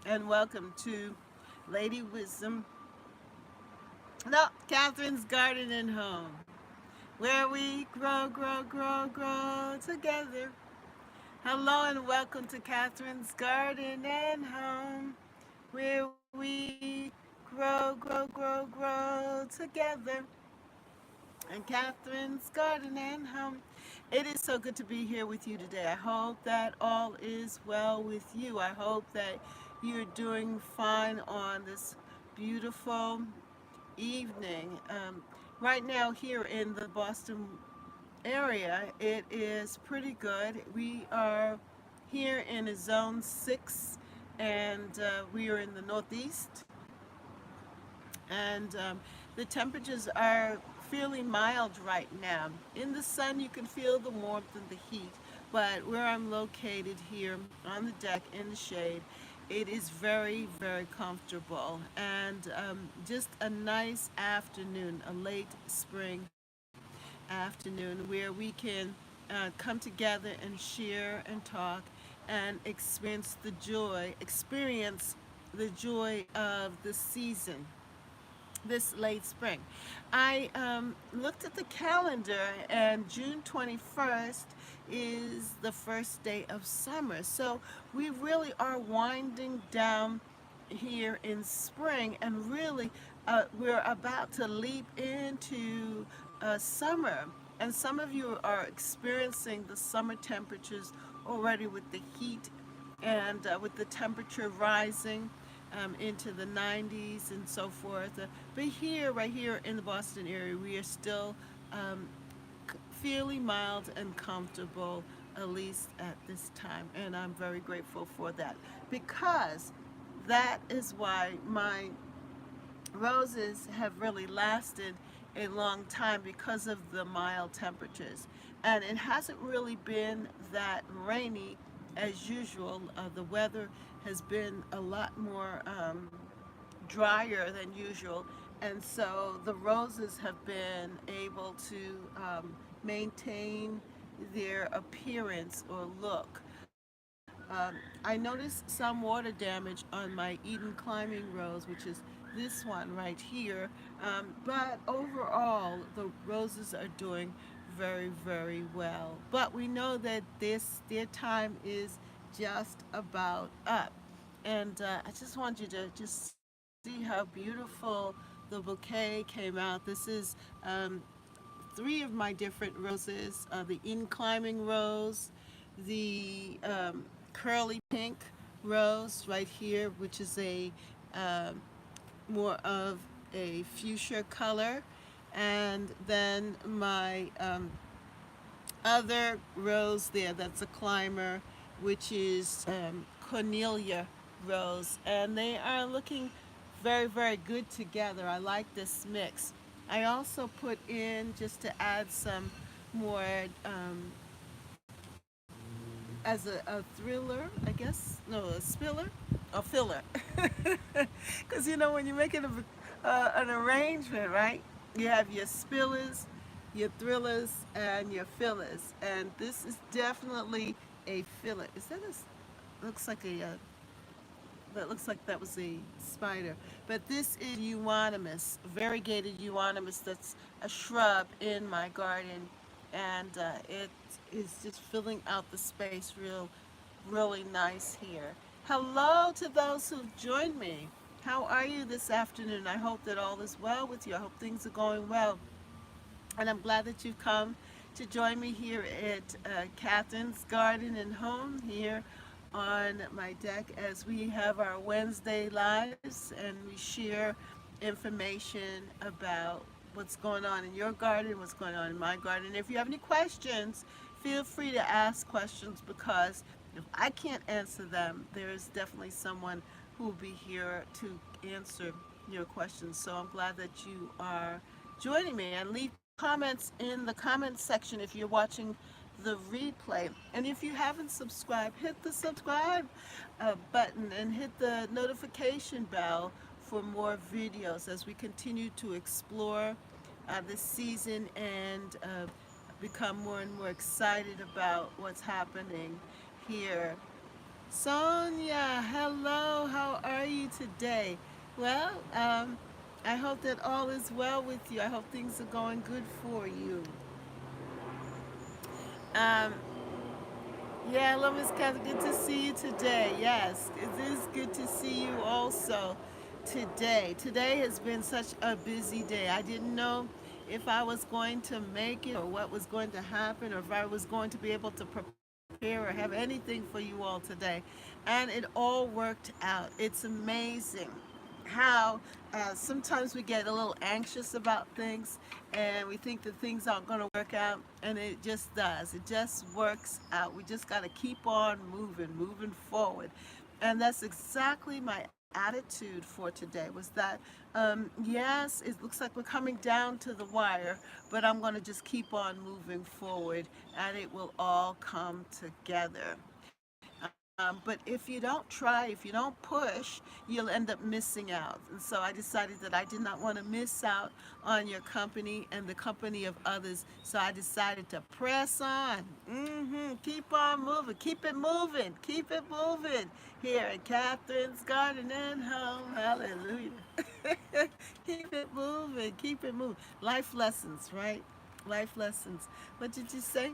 and welcome to Lady Wisdom, no, Catherine's Garden and Home, where we grow together. Hello and welcome to Catherine's Garden and Home, where we grow together. And Catherine's Garden and Home. It is so good to be here with you today. I hope that all is well with you. I hope that you're doing fine on this beautiful evening. Right now, here in the Boston area, it is pretty good. We are here in a zone 6, and we are in the northeast, and the temperatures are fairly mild right now. In the sun, you can feel the warmth and the heat, but where I'm located here on the deck in the shade, it is very comfortable, and just a nice afternoon, a late spring afternoon where we can come together and share and talk and experience the joy of the season, this late spring. I looked at the calendar, and June 21st is the first day of summer. So we really are winding down here in spring, and really we're about to leap into summer. And some of you are experiencing the summer temperatures already with the heat and with the temperature rising into the 90s and so forth. But here, right here in the Boston area, we are still um, fairly mild and comfortable, at least at this time. And I'm very grateful for that, because that is why my roses have really lasted a long time, because of the mild temperatures. And it hasn't really been that rainy as usual. The weather has been a lot more drier than usual, and so the roses have been able to maintain their appearance or look. I noticed some water damage on my Eden climbing rose, which is this one right here, but overall the roses are doing very well. But we know that their time is just about up. And I just want you to just see how beautiful the bouquet came out. This is three of my different roses, the in climbing rose, the curly pink rose right here, which is a um, more of a fuchsia color, and then my other rose there, that's a climber, which is Cornelia rose, and they are looking very good together. I like this mix. I also put in, just to add some more as a thriller, I guess, no, a spiller, a filler. Because you know, when you're making an arrangement, right, you have your spillers, your thrillers, and your fillers. And this is definitely a filler. Is that looks like that looks like that was a spider. But this is euonymus, variegated euonymus. That's a shrub in my garden, and it is just filling out the space really nice here. Hello to those who've joined me. How are you this afternoon? I hope that all is well with you. I hope things are going well. And I'm glad that you've come to join me here at Catherine's Garden and Home, here on my deck, as we have our Wednesday lives and we share information about what's going on in your garden, what's going on in my garden. If you have any questions, feel free to ask questions, because if I can't answer them, there is definitely someone who will be here to answer your questions. So I'm glad that you are joining me, and leave comments in the comments section if you're watching the replay. And if you haven't subscribed, hit the subscribe button and hit the notification bell for more videos as we continue to explore this season, and become more and more excited about what's happening here. Sonia, hello, how you today? Well, I hope that all is well with you. I hope things are going good for you. Um, yeah, hello, Miss Kathy. Good to see you today. Yes, it is good to see you also today. Today has been such a busy day. I didn't know if I was going to make it or what was going to happen or if I was going to be able to prepare or have anything for you all today. And it all worked out. It's amazing how sometimes we get a little anxious about things and we think that things aren't going to work out, and it just does. It just works out. We just got to keep on moving, moving forward. And that's exactly my attitude for today was that yes, it looks like we're coming down to the wire, but I'm going to just keep on moving forward and it will all come together. But if you don't try, if you don't push, you'll end up missing out. And so I decided that I did not want to miss out on your company and the company of others. So I decided to press on. Keep on moving. Keep it moving. Keep it moving. Here at Catherine's Garden and Home. Hallelujah. Keep it moving. Keep it moving. Life lessons, right? Life lessons. What did you say?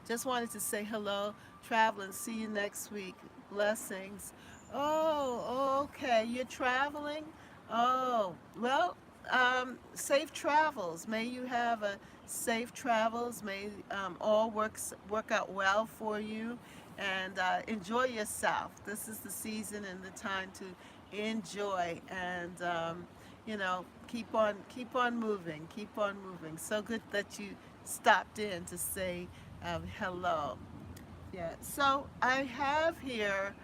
Just wanted to say hello, traveling. See you next week. Blessings. Oh, okay. You're traveling? Oh, well, safe travels. May you have a safe travels. May work out well for you, and enjoy yourself. This is the season and the time to enjoy and keep on moving, keep on moving. So good that you stopped in to say hello. Yeah, so I have here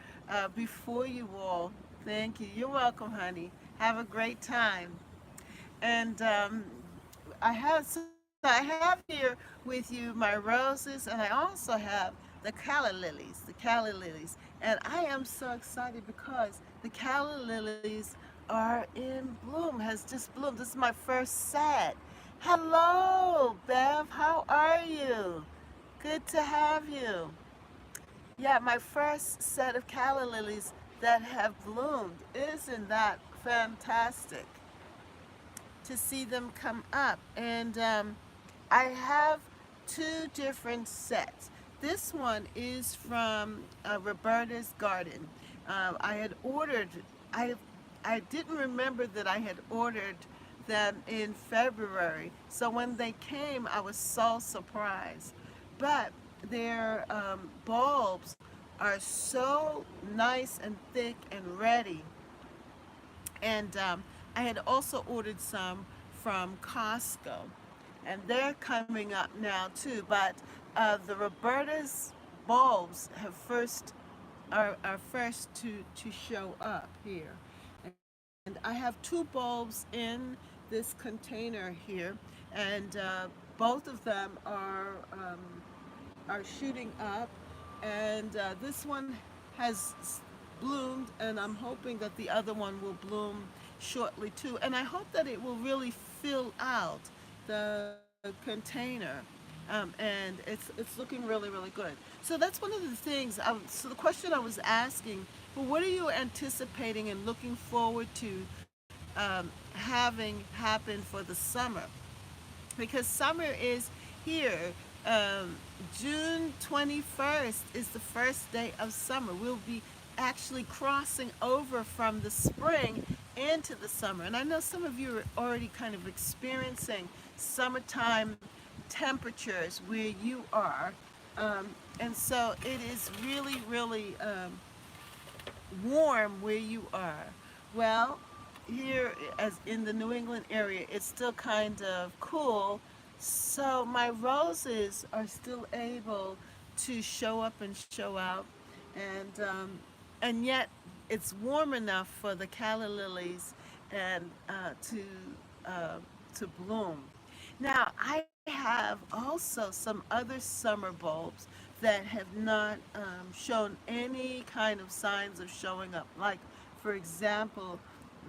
before you all, thank you. You're welcome, honey. Have a great time. And I have here with you my roses, and I also have the Calla lilies. And I am so excited because the Calla lilies are in bloom, has just bloomed. This is my first set. Hello, Bev. How are you? Good to have you. Yeah, my first set of calla lilies that have bloomed. Isn't that fantastic to see them come up? And I have two different sets. This one is from Roberta's Garden. I had ordered, I, I didn't remember that I had ordered them in February. So when they came, I was so surprised. But their bulbs are so nice and thick and ready. And I had also ordered some from Costco, and they're coming up now too. But the Roberta's bulbs have are first to show up here, and I have two bulbs in this container here, and both of them are shooting up, and this one has bloomed, and I'm hoping that the other one will bloom shortly too. And I hope that it will really fill out the container. And it's looking really, really good. So that's one of the things. So the question I was asking, well, what are you anticipating and looking forward to having happen for the summer? Because summer is here. Um, June 21st is the first day of summer. We'll be actually crossing over from the spring into the summer. And I know some of you are already kind of experiencing summertime temperatures where you are. And so it is really, really warm where you are. Well, here as in the New England area, it's still kind of cool. So my roses are still able to show up and show out, and yet it's warm enough for the calla lilies and to bloom. Now I have also some other summer bulbs that have not shown any kind of signs of showing up. Like, for example,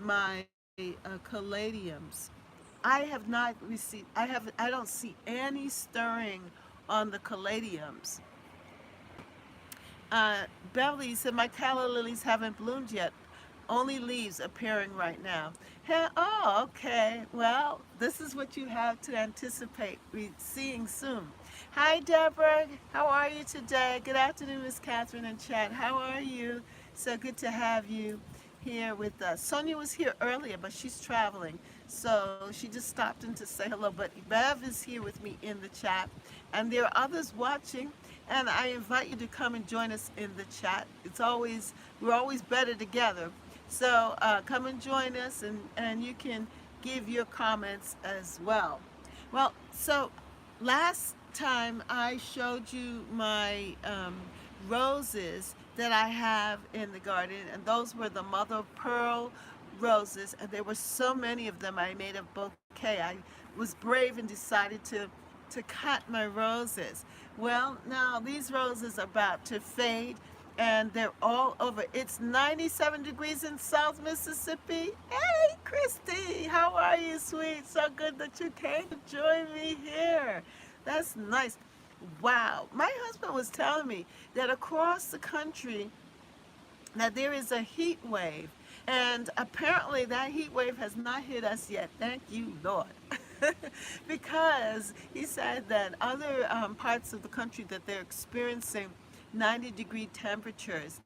my caladiums. I have not received. I don't see any stirring on the caladiums. Uh, Beverly said, my calla lilies haven't bloomed yet. Only leaves appearing right now. Oh, okay. Well, this is what you have to anticipate seeing soon. Hi, Deborah. How are you today? Good afternoon, Miss Catherine and Chad. How are you? So good to have you here with us. Sonia was here earlier, but she's traveling. So she just stopped in to say hello. But Bev is here with me in the chat. And there are others watching. And I invite you to come and join us in the chat. We're always better together. So come and join us, and you can give your comments as well. Well, so last time I showed you my roses that I have in the garden, and those were the mother of pearl roses, and there were so many of them. I made a bouquet. I was brave and decided to cut my roses. Well, now these roses are about to fade, and they're all over. It's 97 degrees in South Mississippi. Hey, Christy, how are you, sweet? So good that you came to join me here. That's nice. Wow. My husband was telling me that across the country that there is a heat wave, and apparently that heat wave has not hit us yet. Thank you, Lord. Because he said that other parts of the country that they're experiencing 90-degree temperatures,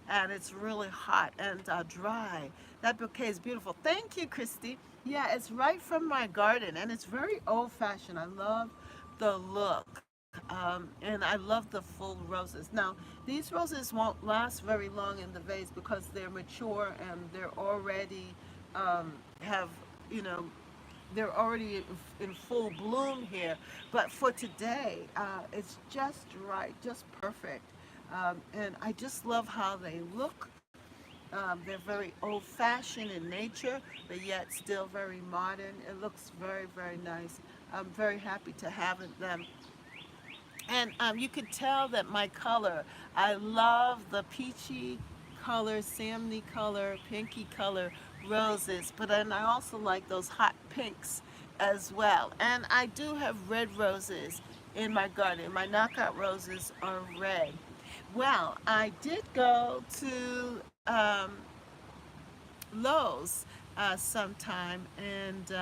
and it's really hot and dry. That bouquet is beautiful. Thank you, Christy. Yeah, it's right from my garden, and it's very old-fashioned. I love the look, and I love the full roses. Now, these roses won't last very long in the vase because they're mature and they're already have you know they're already in full bloom here. But for today, it's just right, just perfect. And I just love how they look. They're very old fashioned in nature, but yet still very modern. It looks very, very nice. I'm very happy to have them. And you could tell that my color, I love the peachy color, salmony color, pinky color roses, but then I also like those hot pinks as well. And I do have red roses in my garden. My knockout roses are red. Well, I did go to Lowe's sometime, and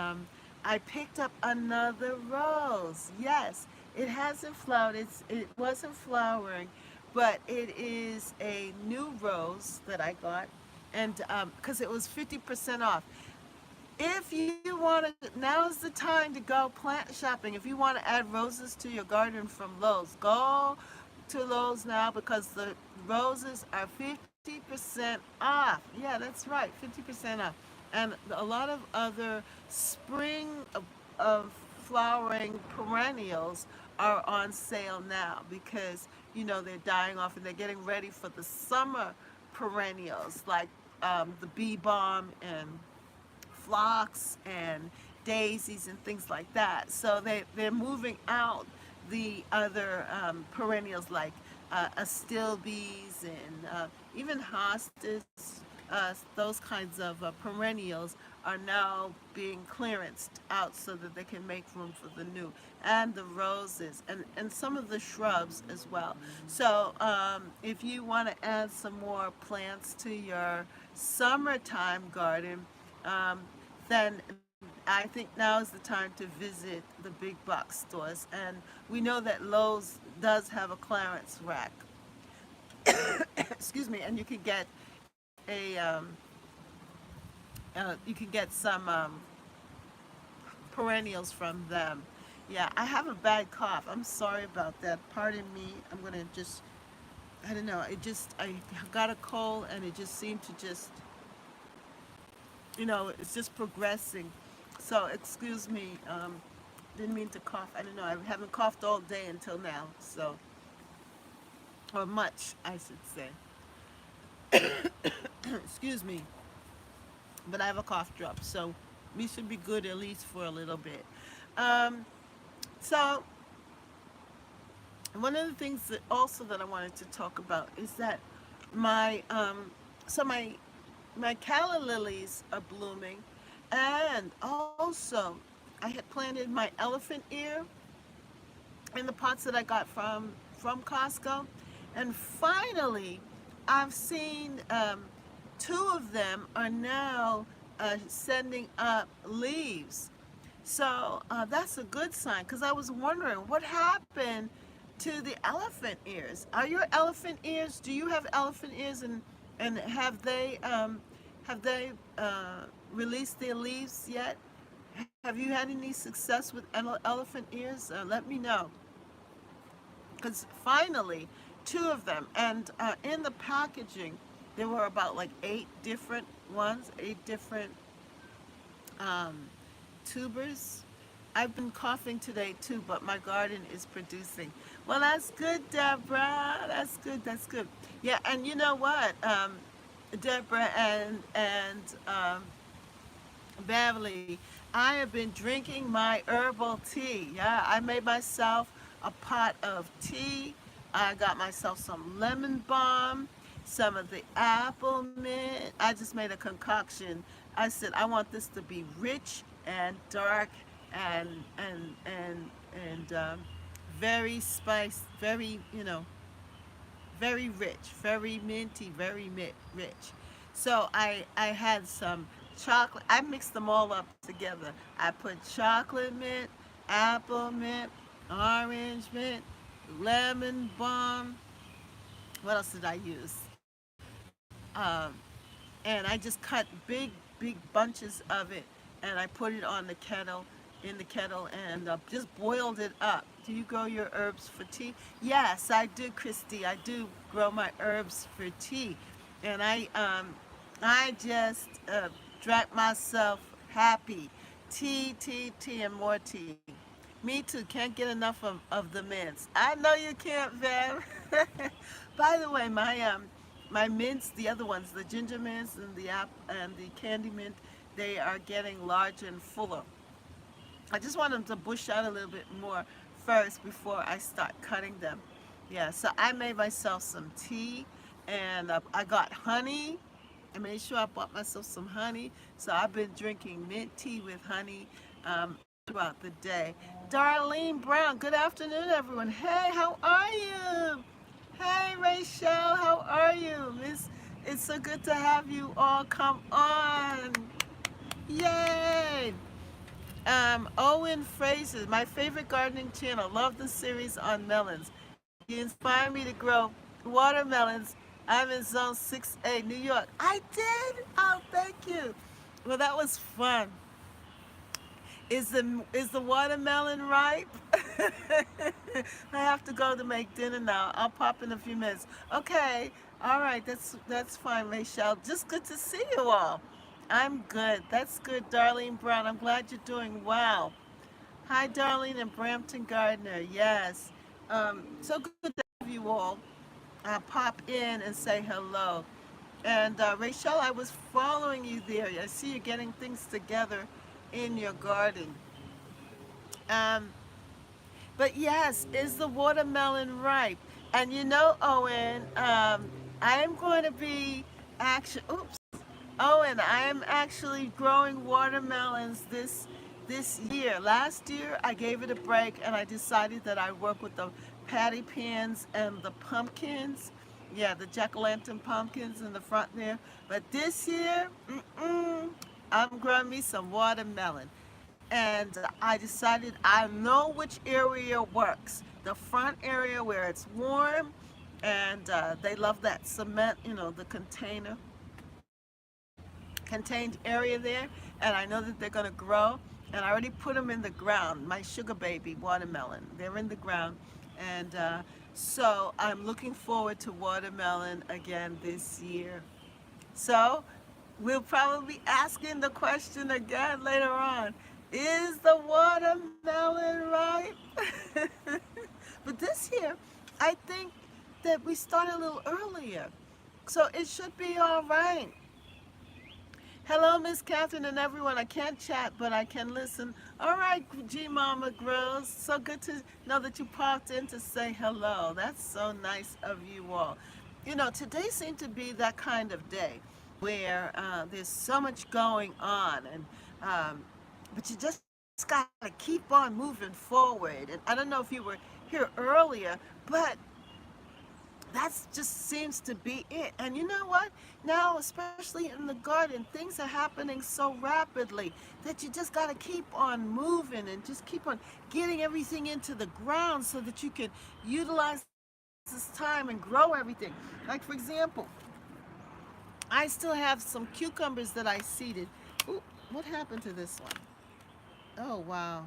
I picked up another rose. Yes, it hasn't flowered. It wasn't flowering, but it is a new rose that I got, and because it was 50% off. If you want to, now is the time to go plant shopping. If you want to add roses to your garden from Lowe's, go to Lowe's now because the roses are 50% off. Yeah, that's right, 50% off. And a lot of other spring of flowering perennials are on sale now because they're dying off and they're getting ready for the summer perennials like the bee balm and phlox and daisies and things like that. So they're moving out the other perennials like astilbes and even hostas. Those kinds of perennials are now being clearanced out so that they can make room for the new, and the roses and some of the shrubs as well. So if you want to add some more plants to your summertime garden, um, then I think now is the time to visit the big box stores. And we know that Lowe's does have a clearance rack. Excuse me, and you can get some perennials from them. Yeah, I have a bad cough. I'm sorry about that. Pardon me. I'm gonna just, I don't know. I got a cold, and it just seemed to just, it's just progressing. So excuse me. Didn't mean to cough. I don't know. I haven't coughed all day until now. So, or much, I should say. Excuse me. But I have a cough drop, so we should be good at least for a little bit. Um, so one of the things that I wanted to talk about is that my so my calla lilies are blooming, and also I had planted my elephant ear in the pots that I got from Costco, And finally, I've seen two of them are now sending up leaves. So that's a good sign because I was wondering what happened to the elephant ears. Are your elephant ears? Do you have elephant ears, and have they released their leaves yet? Have you had any success with elephant ears? Let me know because finally, two of them, and in the packaging, there were about like eight different ones, eight different um, tubers. I've been coughing today too, but my garden is producing. Well, that's good, Deborah. That's good. That's good. Yeah, and you know what, Deborah and Beverly, I have been drinking my herbal tea. Yeah, I made myself a pot of tea. I got myself some lemon balm, some of the apple mint. I just made a concoction. I said I want this to be rich and dark and and and and very spiced, very very rich, very minty, very rich. So I had some chocolate. I mixed them all up together. I put chocolate mint, apple mint, orange mint, lemon balm. What else did I use? And I just cut big bunches of it, and I put it on the kettle, in the kettle, and just boiled it up. Do you grow your herbs for tea? Yes, I do, Christy. I do grow my herbs for tea, and I just drank myself happy. Tea, and more tea. Me too. Can't get enough of the mints. I know you can't, Bev. By the way, my mints, the other ones, the ginger mints and the candy mint, they are getting larger and fuller. I just want them to bush out a little bit more first before I start cutting them. Yeah, so I made myself some tea, and I got honey. I made sure I bought myself some honey. So I've been drinking mint tea with honey throughout the day. Darlene Brown, good afternoon, everyone. Hey, how are you? Hey, Rachel, how are you? It's so good to have you all come on. Yay! Owen Fraser, my favorite gardening channel. Love the series on melons. You inspire me to grow watermelons. I'm in Zone 6A, New York. I did? Oh, thank you. Well, that was fun. Is the watermelon ripe? I have to go to make dinner now. I'll pop in a few minutes. Okay. All right. That's fine, Rachel. Just good to see you all. I'm good. That's good, Darlene Brown. I'm glad you're doing well. Hi, Darlene and Brampton Gardner. Yes. So good to have you all pop in and say hello. And Rachel, I was following you there. I see you getting things together in your garden. Um, but yes, is the watermelon ripe? And you know, Owen, I am going to be actually. Oops. Owen, I am actually growing watermelons this year. Last year, I gave it a break, and I decided that I'd work with the patty pans and the pumpkins. Yeah, the jack-o'-lantern pumpkins in the front there. But this year, I'm growing me some watermelon. And I decided I know which area works. The front area where it's warm, and they love that cement, the contained area there, and I know that they're going to grow. And I already put them in the ground. My sugar baby watermelon, they're in the ground, and so I'm looking forward to watermelon again this year. So we'll probably be asking the question again later on. Is the watermelon ripe? But this year, I think that we started a little earlier. So it should be all right. Hello, Miss Catherine and everyone. I can't chat, but I can listen. All right, G Mama Grills. So good to know that you popped in to say hello. That's so nice of you all. Today seemed to be that kind of day where there's so much going on, and but you just got to keep on moving forward. And I don't know if you were here earlier, but That's just seems to be it. And you know what? Now, especially in the garden, things are happening so rapidly that you just got to keep on moving and just keep on getting everything into the ground so that you can utilize this time and grow everything. Like, for example, I still have some cucumbers that I seeded. Ooh, what happened to this one? Oh, wow.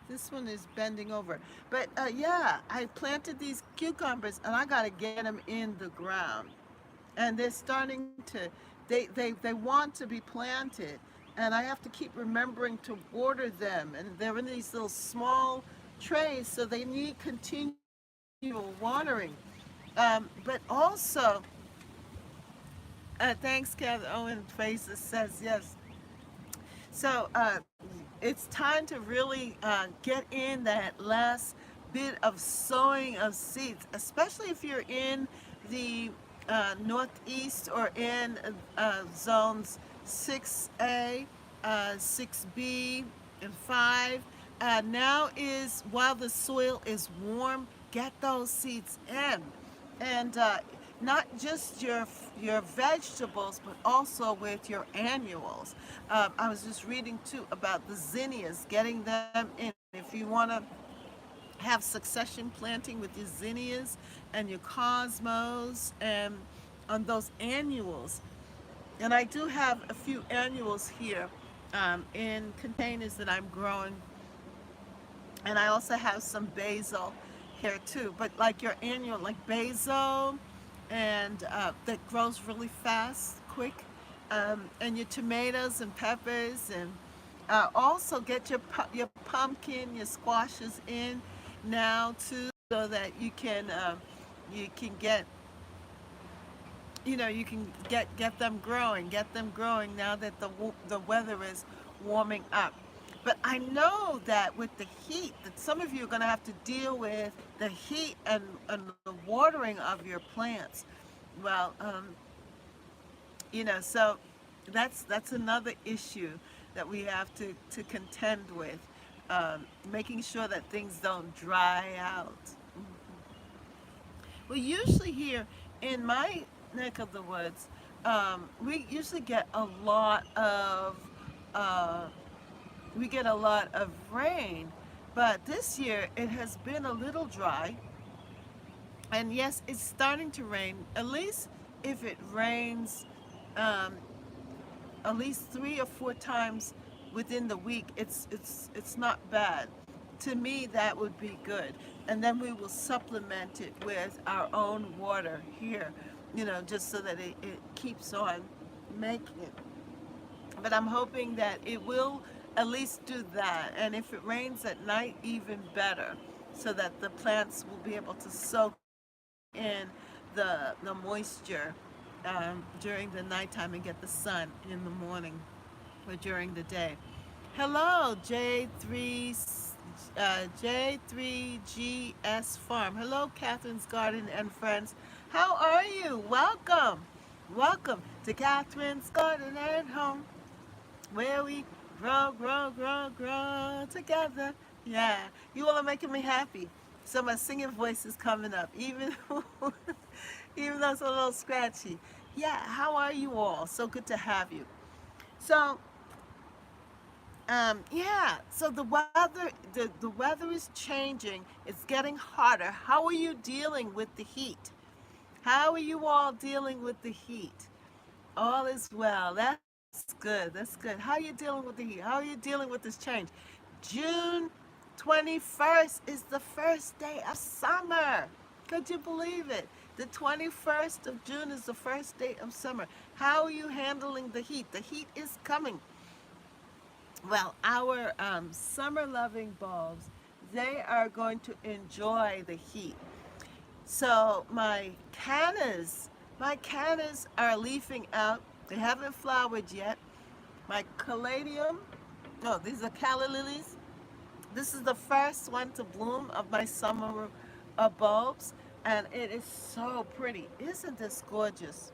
This one is bending over. But yeah, I planted these cucumbers and I got to get them in the ground. And they're starting to, they want to be planted. And I have to keep remembering to water them. And they're in these little small trays, so they need continual watering. But also, thanks, Kathy. Owen Faces says yes. So it's time to really get in that last bit of sowing of seeds, especially if you're in the northeast or in zones 6A, 6B, and 5. Now is while the soil is warm, get those seeds in, and not just your vegetables, but also with your annuals. I was just reading too about the zinnias, getting them in. If you want to have succession planting with your zinnias and your cosmos and on those annuals. And I do have a few annuals here in containers that I'm growing, and I also have some basil here too. But like your annual, like basil, and that grows really fast, quick, and your tomatoes and peppers, and also get your pumpkin, your squashes in now too, so that you can get you can get them growing now that the weather is warming up. But I know that with the heat, that some of you are going to have to deal with the heat and the watering of your plants. Well, so that's another issue that we have to contend with, making sure that things don't dry out. We usually here in my neck of the woods, we usually get a lot of uh, rain, but this year it has been a little dry. And yes, it's starting to rain. At least if it rains, um, at least 3 or 4 times within the week, it's not bad. To me, that would be good. And then we will supplement it with our own water here, just so that it keeps on making it. But I'm hoping that it will at least do that. And if it rains at night, even better, so that the plants will be able to soak in the moisture during the nighttime and get the sun in the morning or during the day. Hello, J3GS Farm. Hello, Catherine's Garden and Friends. How are you? Welcome. Welcome to Catherine's Garden and Home, where we grow together. Yeah, you all are making me happy. So my singing voice is coming up, even even though it's a little scratchy. Yeah, how are you all? So good to have you. So yeah, so the weather is changing. It's getting hotter. How are you dealing with the heat? How are you all dealing with the heat? All is well. That's good. That's good. How are you dealing with the heat? How are you dealing with this change? June 21st is the first day of summer. Could you believe it? The 21st of June is the first day of summer. How are you handling the heat? The heat is coming. Well, our summer loving bulbs, they are going to enjoy the heat. So my cannas are leafing out. They haven't flowered yet. My caladium, no, these are calla lilies. This is the first one to bloom of my summer bulbs, and it is so pretty. Isn't this gorgeous?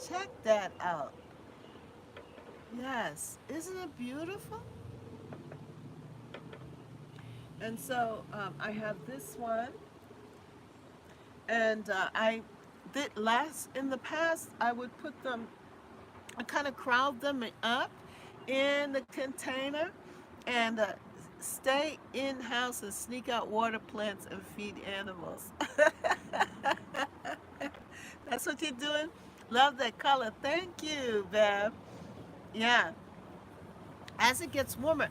Check that out. Yes, isn't it beautiful? And so I have this one. And I did last in the past. I would put them, I kind of crowd them up in the container and stay in house and sneak out water plants and feed animals. That's what you're doing. Love that color. Thank you, Bev. Yeah. As it gets warmer,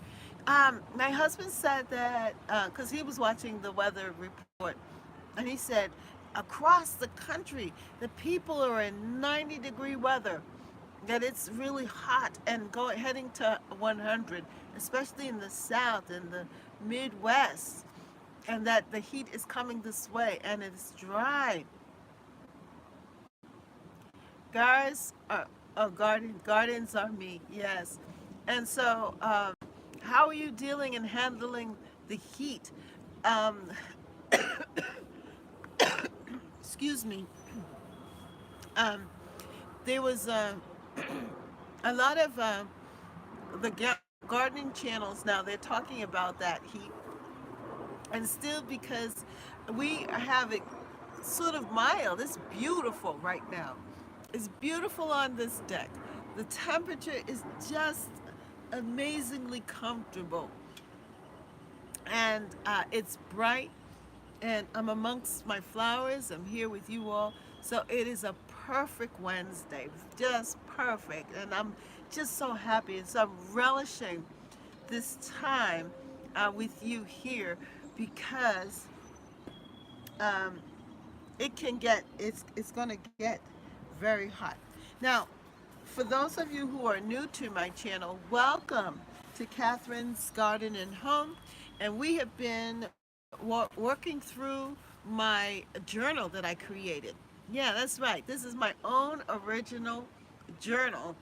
my husband said that because he was watching the weather report, and he said across the country the people are in 90-degree weather, that it's really hot and heading to 100, especially in the south and the Midwest, and that the heat is coming this way and it's dry. Guys are gardens are me, yes. And so, how are you dealing and handling the heat? Um, excuse me. Um, there was a lot of the gardening channels now. They're talking about that heat, and still because we have it sort of mild. It's beautiful right now. It's beautiful on this deck. The temperature is just amazingly comfortable, and it's bright, and I'm amongst my flowers. I'm here with you all. So it is a perfect Wednesday, just perfect. And I'm just so happy. And so I'm relishing this time with you here because um, it's going to get very hot. Now, for those of you who are new to my channel, welcome to Catherine's Garden and Home. And we have been working through my journal that I created. Yeah, that's right. This is my own original journal.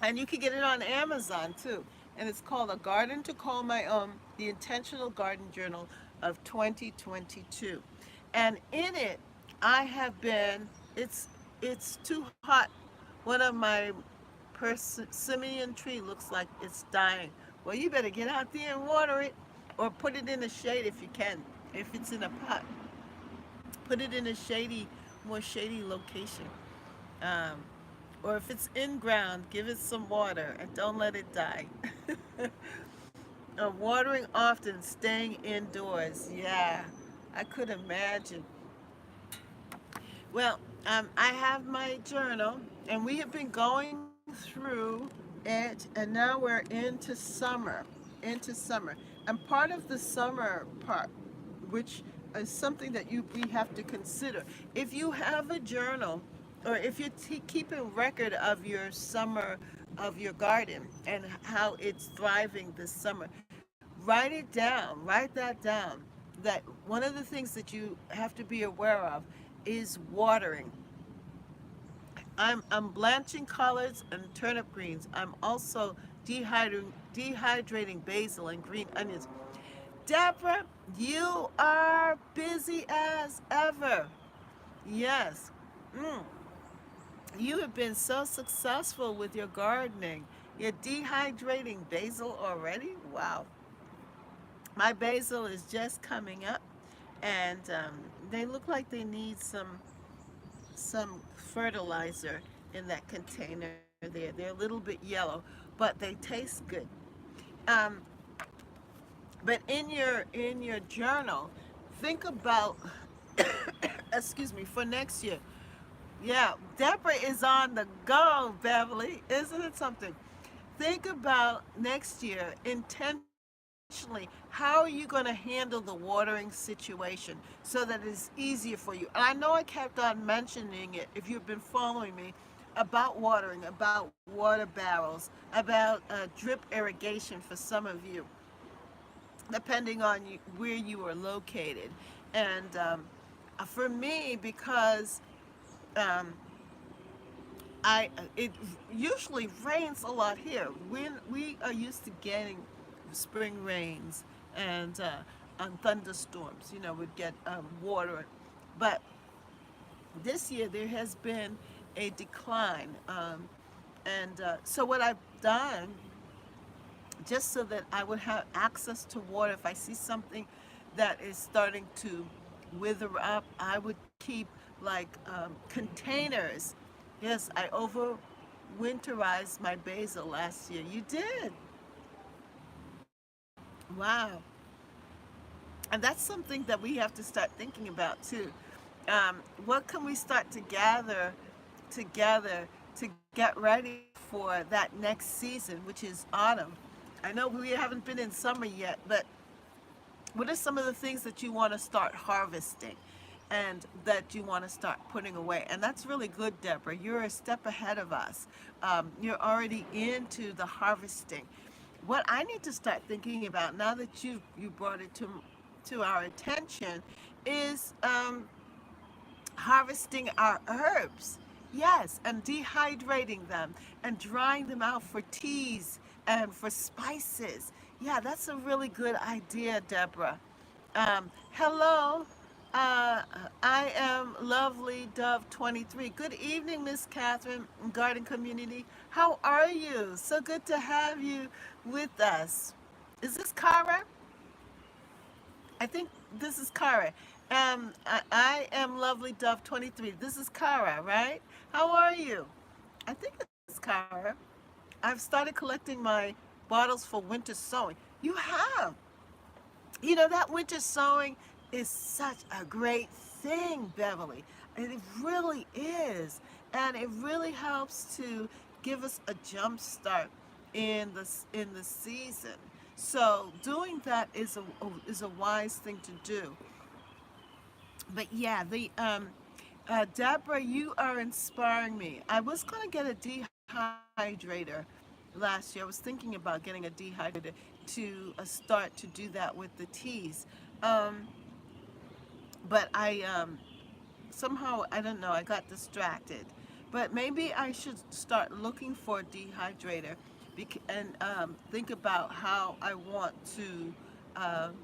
And you can get it on Amazon too. And it's called A Garden to Call My Own, the Intentional Garden Journal of 2022. And in it, I have been, it's too hot. One of my persimmon tree looks like it's dying. Well, you better get out there and water it or put it in the shade if you can. If it's in a pot, put it in a more shady location. Um, or if it's in ground, give it some water and don't let it die. Watering often, staying indoors. Yeah, I could imagine. Well, I have my journal, and we have been going through it, and now we're into summer. Into summer. And part of the summer part, which is something that we have to consider. If you have a journal, or if you're keeping record of your summer, of your garden, and how it's thriving this summer, write it down. Write that down. That one of the things that you have to be aware of is watering. I'm blanching collards and turnip greens. I'm also dehydrating basil and green onions. Deborah, you are busy as ever. Yes. Mm. You have been so successful with your gardening. You're dehydrating basil already? Wow. My basil is just coming up, and they look like they need some fertilizer in that container there. They're a little bit yellow, but they taste good. Um, but in your journal, think about excuse me, for next year. Yeah, Deborah is on the go, Beverly. Isn't it something? Think about next year intentionally. How are you going to handle the watering situation so that it's easier for you? And I know I kept on mentioning it, if you've been following me, about watering, about water barrels, about drip irrigation for some of you, depending on where you are located. And for me, because um, it usually rains a lot here. When we are used to getting spring rains and thunderstorms, we'd get water. But this year there has been a decline. And so what I've done, just so that I would have access to water, if I see something that is starting to wither up, I would keep like containers. Yes, I winterized my basil last year. You did. Wow. And that's something that we have to start thinking about too. What can we start to gather together to get ready for that next season, which is autumn? I know we haven't been in summer yet, but what are some of the things that you want to start harvesting and that you want to start putting away? And that's really good, Deborah. You're a step ahead of us. You're already into the harvesting. What I need to start thinking about now that you brought it to our attention is harvesting our herbs. Yes, and dehydrating them and drying them out for teas and for spices. Yeah, that's a really good idea, Deborah. Hello, I am Lovely Dove 23. Good evening, Miss Catherine, Garden Community. How are you? So good to have you with us. Is this Kara? I think this is Kara. I am Lovely Dove 23. This is Kara, right? How are you? I think it's Kara. I've started collecting my bottles for winter sowing. You have. You know, that winter sowing is such a great thing, Beverly. It really is. And it really helps to give us a jump start in the season. So doing that is a wise thing to do. But yeah, the Deborah, you are inspiring me. I was gonna get a dehydrator last year. I was thinking about getting a dehydrator to start to do that with the teas. Um, but I somehow, I don't know, I got distracted. But maybe I should start looking for a dehydrator and think about how I want to, um,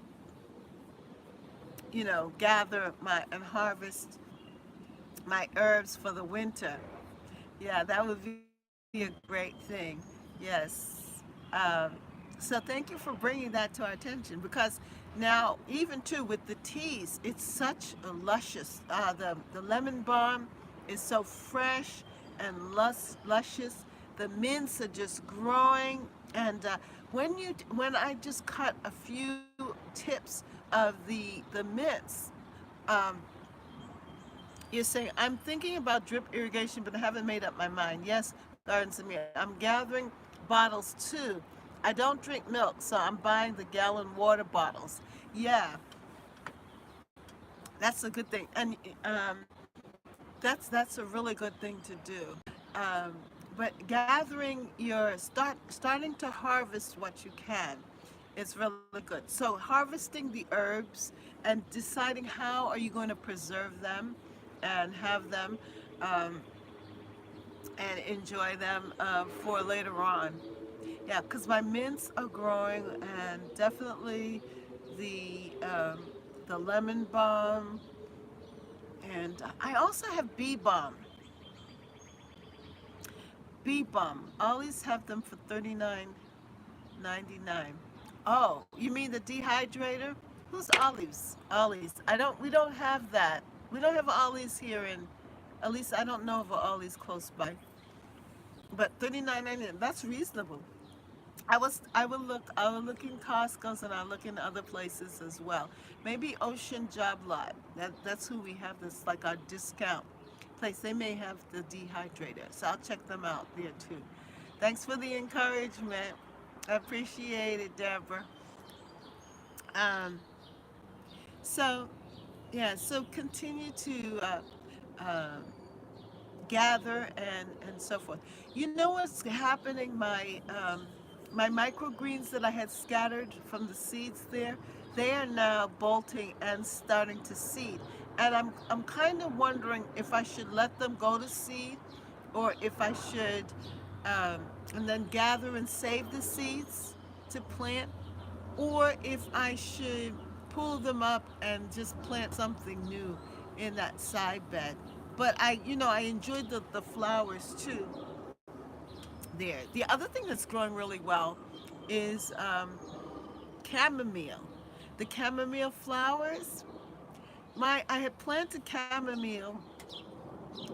gather my and harvest my herbs for the winter. Yeah, that would be a great thing. Yes. Um, so thank you for bringing that to our attention because now, even too with the teas, it's such a luscious. The lemon balm is so fresh and luscious. The mints are just growing, and when I just cut a few tips of the mints, um, you're saying, I'm thinking about drip irrigation, but I haven't made up my mind. Yes, Garden Samir, I'm gathering bottles too. I don't drink milk, so I'm buying the gallon water bottles. Yeah, that's a good thing. And that's a really good thing to do. Um, but gathering starting to harvest what you can is really good. So harvesting the herbs and deciding how are you going to preserve them and have them um, and enjoy them for later on. Yeah, because my mints are growing, and definitely the um, the lemon balm, and I also have bee balm. Bee balm. Always have them for $39.99. Oh, you mean the dehydrator? Who's Ollie's? Ollie's. I don't. We don't have that. We don't have Ollie's here in. At least I don't know of a Ollie's close by. But $39.99. That's reasonable. I will look in Costco's and I'll look in other places as well. Maybe Ocean Job Lot. That's who we have this like our discount place. They may have the dehydrator. So I'll check them out there too. Thanks for the encouragement. I appreciate it, Deborah. Um, so yeah, so continue to uh, gather and so forth. You know what's happening? My microgreens that I had scattered from the seeds there, they are now bolting and starting to seed. And I'm kind of wondering if I should let them go to seed or if I should and then gather and save the seeds to plant, or if I should pull them up and just plant something new in that side bed. But I enjoyed the flowers too there. The other thing that's growing really well is chamomile. The chamomile flowers, I had planted chamomile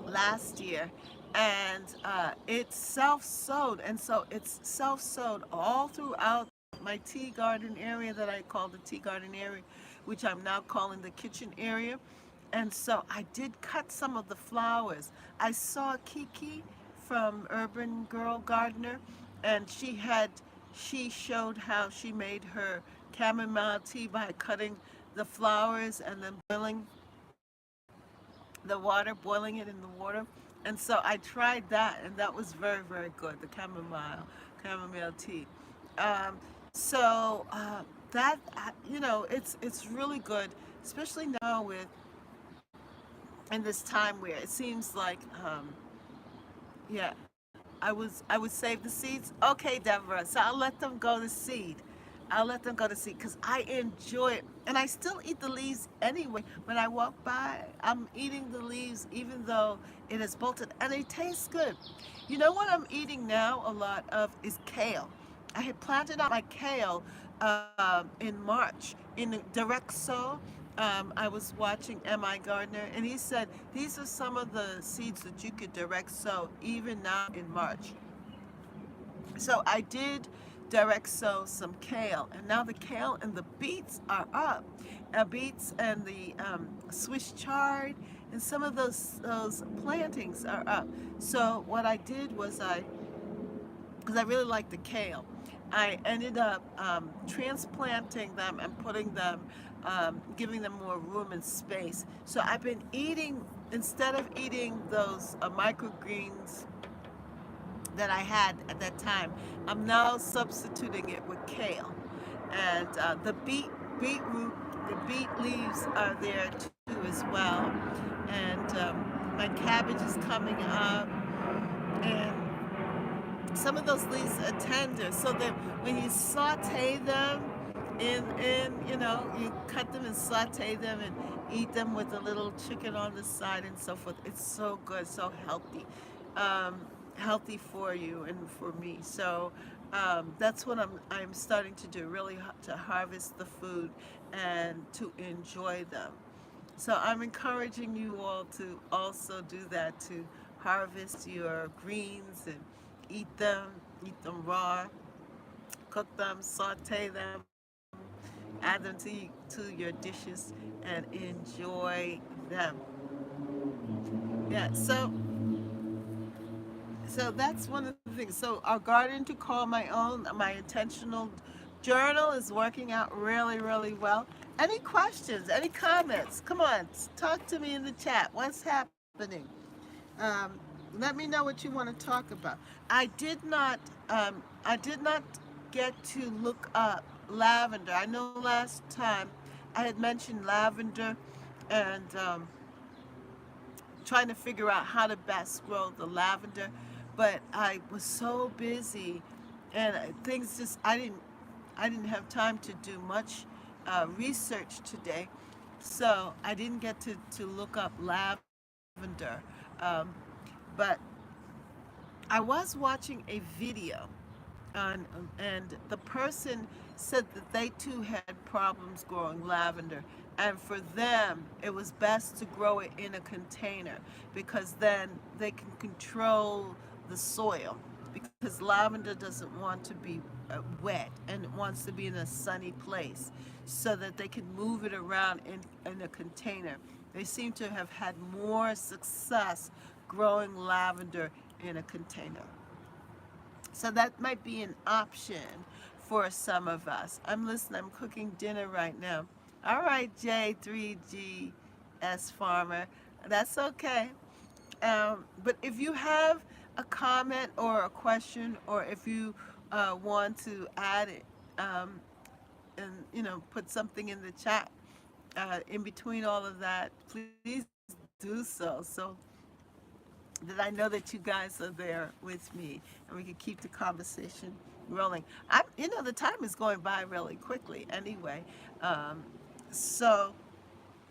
last year, and it's self-sowed, and so it's self-sowed all throughout my tea garden area that I call the tea garden area, which I'm now calling the kitchen area. And so I did cut some of the flowers. I saw Kiki from Urban Girl Gardener, and she showed how she made her chamomile tea by cutting the flowers and then boiling it in the water. And so I tried that, and that was very, very good, the chamomile tea. Um, so that, it's really good, especially now with, in this time where it seems like, yeah, I would save the seeds. Okay, Deborah. So I'll let them go to seed. I'll let them go to seed because I enjoy it, and I still eat the leaves anyway. When I walk by, I'm eating the leaves even though it is bolted, and they taste good. You know what I'm eating now a lot of is kale. I had planted out my kale in March in direct sow. I was watching M.I. Gardner, and he said these are some of the seeds that you could direct sow even now in March. So I did direct sow some kale, and now the kale and the beets are up. Beets and the Swiss chard and some of those plantings are up. So what I did was because I really like the kale, I ended up transplanting them and putting them, giving them more room and space. So I've been eating, instead of eating those microgreens that I had at that time, I'm now substituting it with kale. And the beetroot, the beet leaves are there too as well. And my cabbage is coming up. And some of those leaves are tender, so that when you saute them you cut them and saute them and eat them with a little chicken on the side and so forth. It's so good, so healthy, um, healthy for you and for me. So that's what I'm starting to do, really to harvest the food and to enjoy them. So I'm encouraging you all to also do that, to harvest your greens and eat them raw, cook them, saute them, add them to your dishes, and enjoy them. Yeah, so that's one of the things. So our garden to call my own, my intentional journal is working out really, really well. Any questions? Any comments? Come on, talk to me in the chat. What's happening? Um, Let me know what you want to talk about. I did not. I did not get to look up lavender. I know last time I had mentioned lavender, and trying to figure out how to best grow the lavender, but I was so busy, and things just I didn't have time to do much research today, so I didn't get to look up lavender. But I was watching a video and the person said that they too had problems growing lavender, and for them it was best to grow it in a container because then they can control the soil, because lavender doesn't want to be wet and it wants to be in a sunny place, so that they can move it around in a container. They seem to have had more success growing lavender in a container. So that might be an option for some of us. I'm listening. I'm cooking dinner right now. All right, J3GS Farmer. That's okay. But if you have a comment or a question, or if you want to add it, and put something in the chat in between all of that, please do so that I know that you guys are there with me and we can keep the conversation rolling. The time is going by really quickly anyway. So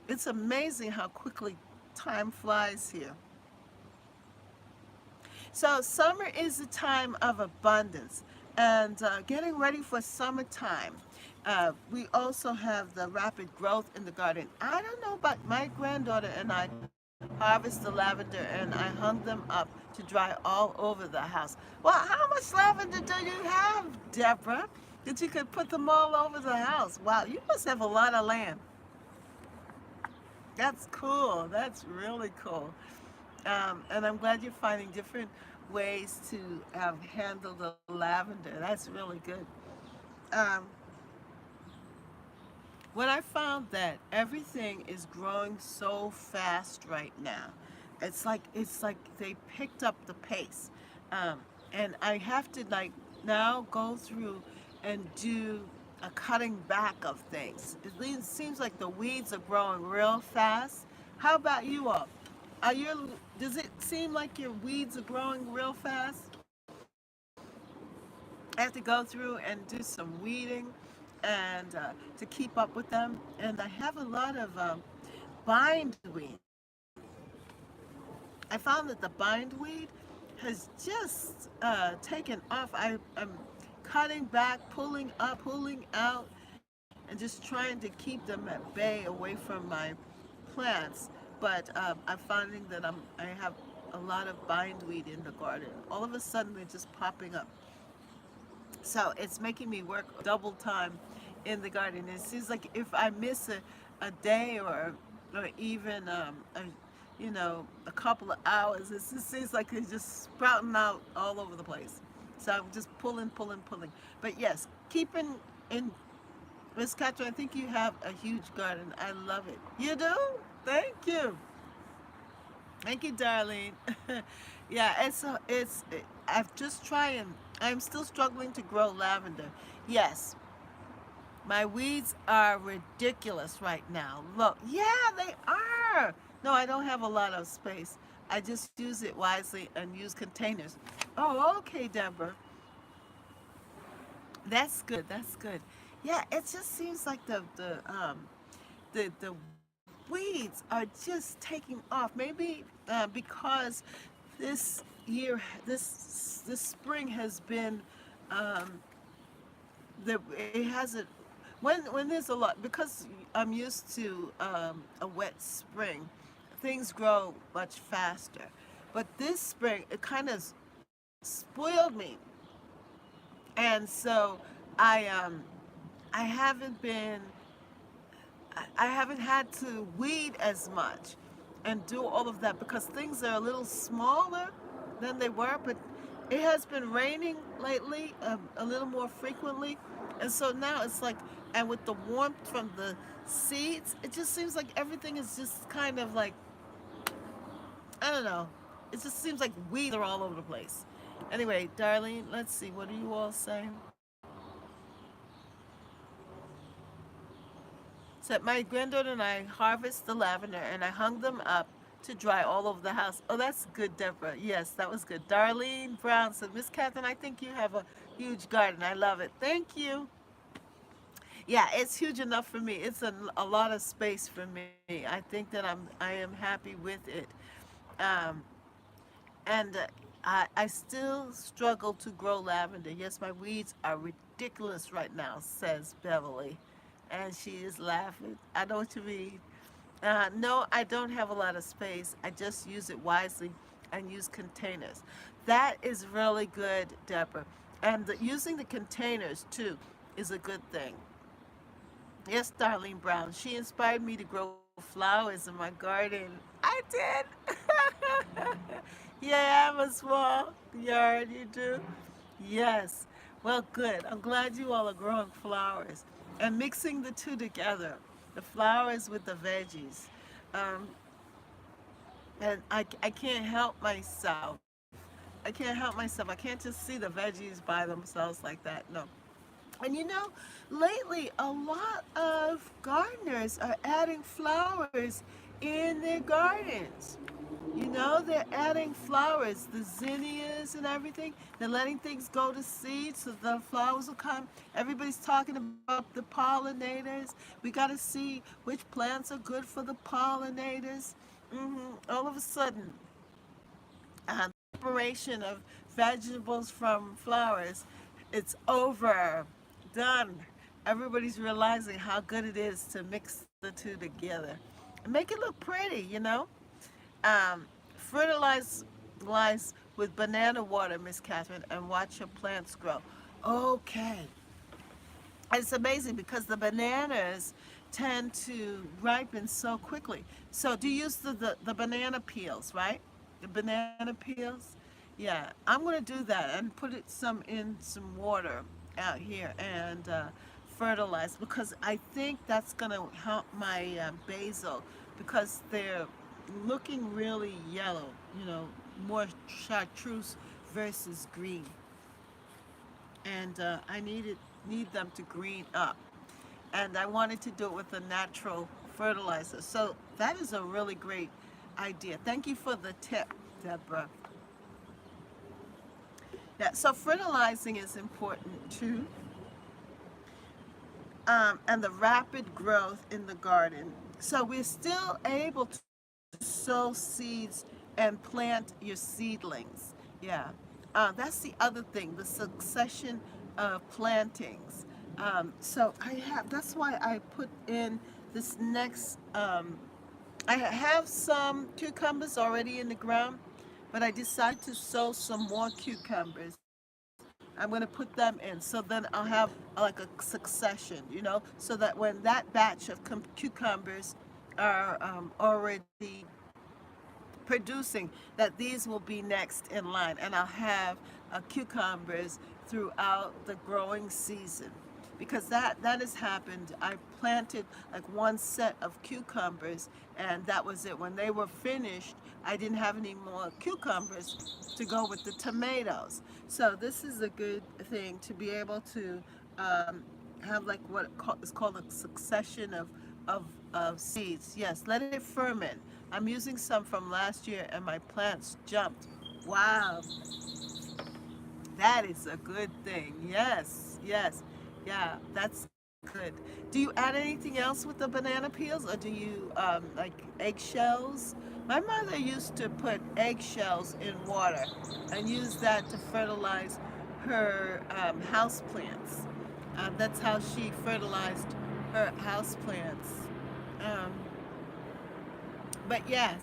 it's amazing how quickly time flies here. So summer is a time of abundance, and getting ready for summertime. We also have the rapid growth in the garden. I don't know about my granddaughter and I harvest the lavender and I hung them up to dry all over the house. Well, how much lavender do you have, Deborah, that you could put them all over the house? Wow, you must have a lot of land. That's cool. That's really cool. And I'm glad you're finding different ways to handle the lavender. That's really good. Um, When I found that everything is growing so fast right now, it's like they picked up the pace, um, and I have to like now go through and do a cutting back of things. Seems like the weeds are growing real fast. How about you all? Are your Does it seem like your weeds are growing real fast? I have to go through and do some weeding and to keep up with them. And I have a lot of bindweed. I found that the bindweed has just taken off. I'm cutting back, pulling up, pulling out, and just trying to keep them at bay away from my plants. But I'm finding that I have a lot of bindweed in the garden. All of a sudden, they're just popping up. So it's making me work double time in the garden. It seems like if I miss a day or even a couple of hours, it just seems like it's just sprouting out all over the place. So I'm just pulling, pulling, pulling. But yes, keeping in Miss Catherine, I think you have a huge garden. I love it. You do? Thank you. Thank you, darling. Yeah, I'm just trying. I'm still struggling to grow lavender. Yes, my weeds are ridiculous right now. Look, yeah, they are. No, I don't have a lot of space. I just use it wisely and use containers. Oh, okay, Deborah. That's good. That's good. Yeah, it just seems like the weeds are just taking off. Maybe because this year, this spring has been it hasn't when there's a lot because I'm used to a wet spring, things grow much faster. But this spring, it kind of spoiled me, and so I um I haven't been I haven't had to weed as much and do all of that because things are a little smaller than they were. But it has been raining lately a little more frequently. And so now it's like, and with the warmth from the seeds, it just seems like everything is just kind of like, I don't know. It just seems like weeds are all over the place. Anyway, Darlene, let's see. What are you all saying? So my granddaughter and I harvest the lavender and I hung them up to dry all over the house. Oh, that's good, Deborah. Yes, that was good. Darlene Brown said, Miss Catherine, I think you have a huge garden. I love it. Thank you. Yeah, it's huge enough for me. It's a lot of space for me. I think that I am happy with it. Um, and I still struggle to grow lavender. Yes, my weeds are ridiculous right now, says Beverly. And she is laughing. I know what you mean. No, I don't have a lot of space. I just use it wisely and use containers. That is really good, Deborah. And using the containers too is a good thing. Yes, Darlene Brown. She inspired me to grow flowers in my garden. I did. Yeah, I have a small yard. You do? Yes. Well, good. I'm glad you all are growing flowers and mixing the two together, the flowers with the veggies. Um, and I can't help myself. I can't help myself. I can't just see the veggies by themselves like that. No. And lately a lot of gardeners are adding flowers in their gardens. They're adding flowers, the zinnias and everything. They're letting things go to seed so the flowers will come. Everybody's talking about the pollinators. We got to see which plants are good for the pollinators. All of a sudden, the separation of vegetables from flowers, it's over, done. Everybody's realizing how good it is to mix the two together and make it look pretty, you know. Um, Fertilize lies with banana water, Miss Catherine, and watch your plants grow. Okay. It's amazing because the bananas tend to ripen so quickly. So do you use the banana peels, right? The banana peels? Yeah, I'm going to do that and put it some in some water out here and fertilize because I think that's going to help my basil because they're looking really yellow, you know, more chartreuse versus green. And need them to green up. And I wanted to do it with a natural fertilizer. So that is a really great idea. Thank you for the tip, Deborah. Yeah, so fertilizing is important too, and the rapid growth in the garden. So we're still able to sow seeds and plant your seedlings. Yeah, that's the other thing, the succession of plantings. So I have. That's why I put in this next. I have some cucumbers already in the ground, but I decided to sow some more cucumbers. I'm going to put them in, so then I'll have like a succession, you know, so that when that batch of cucumbers are already producing, that these will be next in line, and I'll have cucumbers throughout the growing season because that has happened. I planted like one set of cucumbers and that was it. When they were finished, I didn't have any more cucumbers to go with the tomatoes. So this is a good thing to be able to have like what is called a succession of seeds. Yes, let it ferment. I'm using some from last year and my plants jumped. Wow, that is a good thing. Yes, yes. Yeah, that's good. Do you add anything else with the banana peels or do you like eggshells? My mother used to put eggshells in water and use that to fertilize her house plants. That's how she fertilized her house plants. Um, but yes,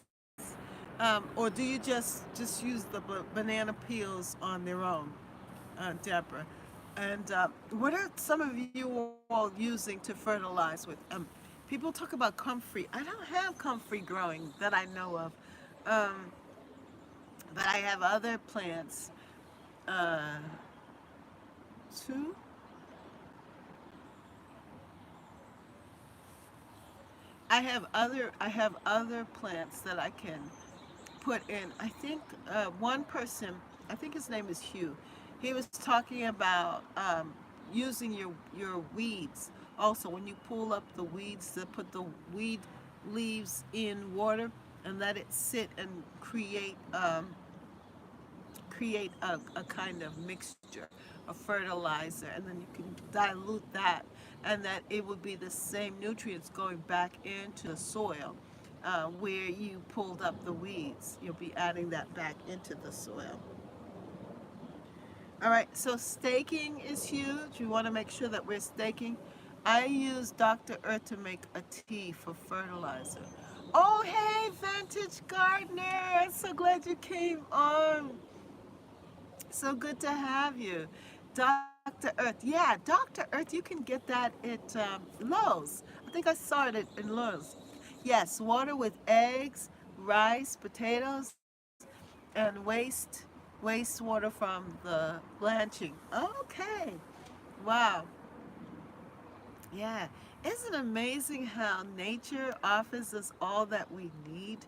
or do you just use the banana peels on their own, Deborah? And what are some of you all using to fertilize with? People talk about comfrey. I don't have comfrey growing that I know of, um, but I have other plants uh, too. I have other plants that I can put in. I think one person, I think his name is Hugh. He was talking about using your weeds. Also, when you pull up the weeds, to put the weed leaves in water and let it sit and create a kind of mixture, a fertilizer, and then you can dilute that, and that it would be the same nutrients going back into the soil where you pulled up the weeds. You'll be adding that back into the soil. All right, so staking is huge. We want to make sure that we're staking. I use Dr. Earth to make a tea for fertilizer. Oh, hey, Vintage Gardener. I'm so glad you came on. So good to have you. Dr. Earth. Yeah, Dr. Earth, you can get that at Lowe's. I think I saw it in Lowe's. Yes, water with eggs, rice, potatoes, and wastewater from the blanching. Okay. Wow. Yeah. Isn't it amazing how nature offers us all that we need?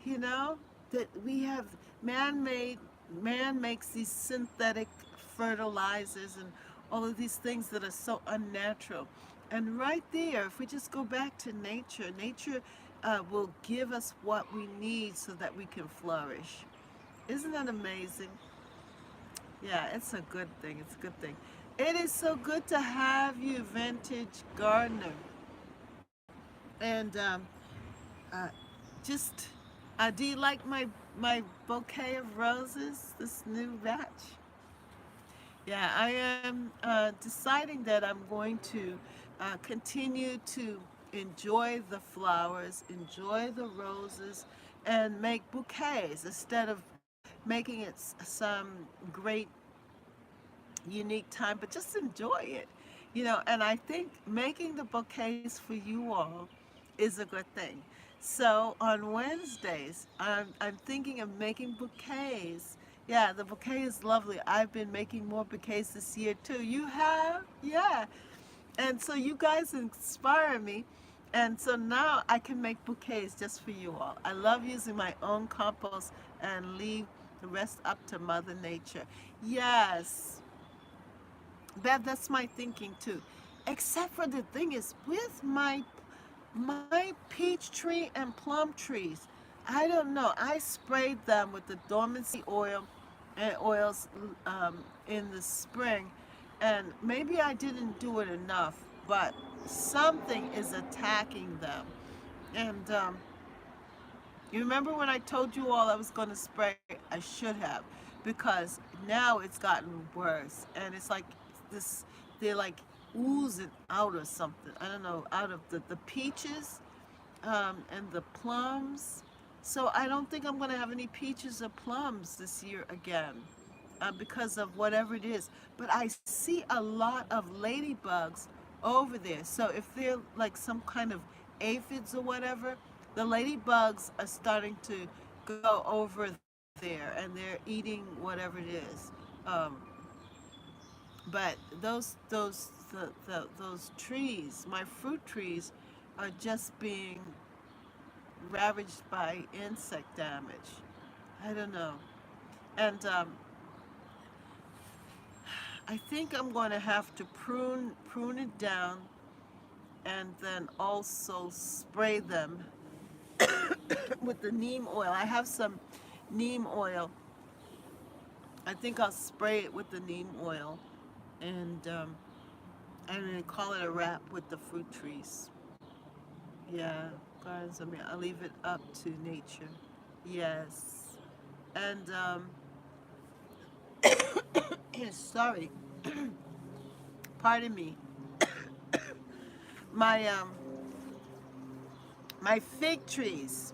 You know, that we have man-made, man makes these synthetic fertilizers and all of these things that are so unnatural. And right there, if we just go back to nature, nature will give us what we need so that we can flourish. Isn't that amazing? Yeah, it's a good thing. It's a good thing. It is so good to have you, Vintage Gardener. And uh, just, do you like my bouquet of roses? This new batch. Yeah, I am deciding that I'm going to continue to enjoy the flowers, enjoy the roses, and make bouquets instead of making it some great, unique time, but just enjoy it. And I think making the bouquets for you all is a good thing. So on Wednesdays, I'm thinking of making bouquets. Yeah, the bouquet is lovely. I've been making more bouquets this year too. You have? Yeah. And so you guys inspire me. And so now I can make bouquets just for you all. I love using my own compost and leave the rest up to Mother Nature. Yes, that's my thinking too. Except for the thing is with my peach tree and plum trees, I don't know. I sprayed them with the dormancy oil and oils in the spring, and maybe I didn't do it enough, but something is attacking them. And you remember when I told you all I was going to spray? I should have, because now it's gotten worse, and it's like this. They're like oozing out or something. I don't know, out of the peaches and the plums. So I don't think I'm going to have any peaches or plums this year again because of whatever it is. But I see a lot of ladybugs over there. So if they're like some kind of aphids or whatever, the ladybugs are starting to go over there and they're eating whatever it is. Um, but those trees, my fruit trees, are just being ravaged by insect damage. I don't know. And I think I'm going to have to prune it down and then also spray them with the neem oil. I have some neem oil. I think I'll spray it with the neem oil and then call it a wrap with the fruit trees. Yeah, gardens. I mean, I'll leave it up to nature. Yes. And sorry, pardon me. My my fig trees.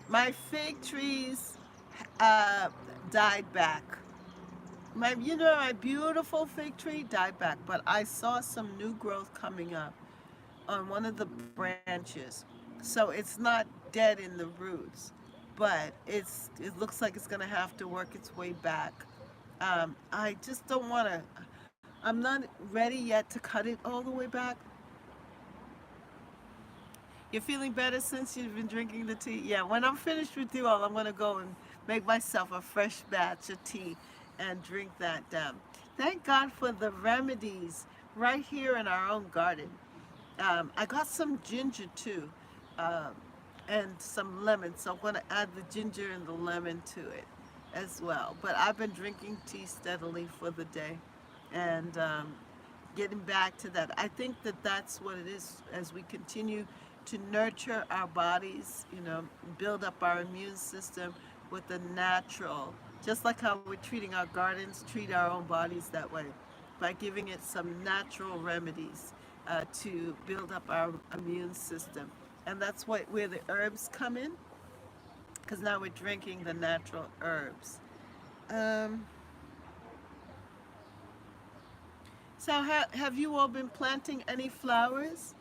My fig trees uh, died back. My beautiful fig tree died back, but I saw some new growth coming up on one of the branches. So it's not dead in the roots, but it looks like it's gonna have to work its way back. I just don't want to. I'm not ready yet to cut it all the way back. You're feeling better since you've been drinking the tea? Yeah, when I'm finished with you all, I'm going to go and make myself a fresh batch of tea and drink that down. Thank God for the remedies right here in our own garden. I got some ginger too, um, and some lemon, so I'm going to add the ginger and the lemon to it as well. But I've been drinking tea steadily for the day, and getting back to that. I think that that's what it is as we continue to nurture our bodies, build up our immune system with the natural, just like how we're treating our gardens, treat our own bodies that way by giving it some natural remedies to build up our immune system. And that's where the herbs come in, because now we're drinking the natural herbs. Um, So have you all been planting any flowers?